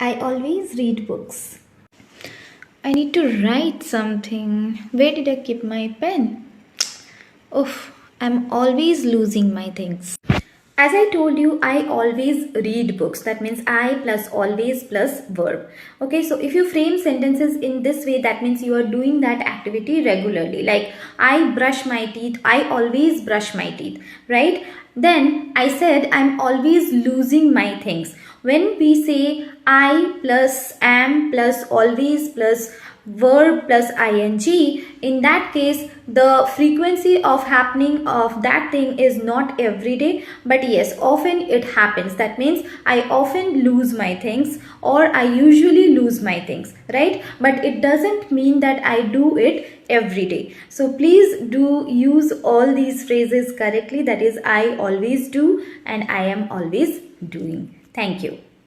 I always read books. I need to write something. Where did I keep my pen? Oof, I'm always losing my things. As I told you, I always read books. That means I plus always plus verb. Okay, so if you frame sentences in this way, that means you are doing that activity regularly. Like, I brush my teeth. I always brush my teeth, right? Then I said I'm always losing my things. When we say I plus am plus always plus verb plus ing, in that case the frequency of happening of that thing is not every day, but yes, often it happens. That means I often lose my things, or I usually lose my things, right? But it doesn't mean that I do it every day. So please do use all these phrases correctly. That is, I always do and I am always doing. Thank you.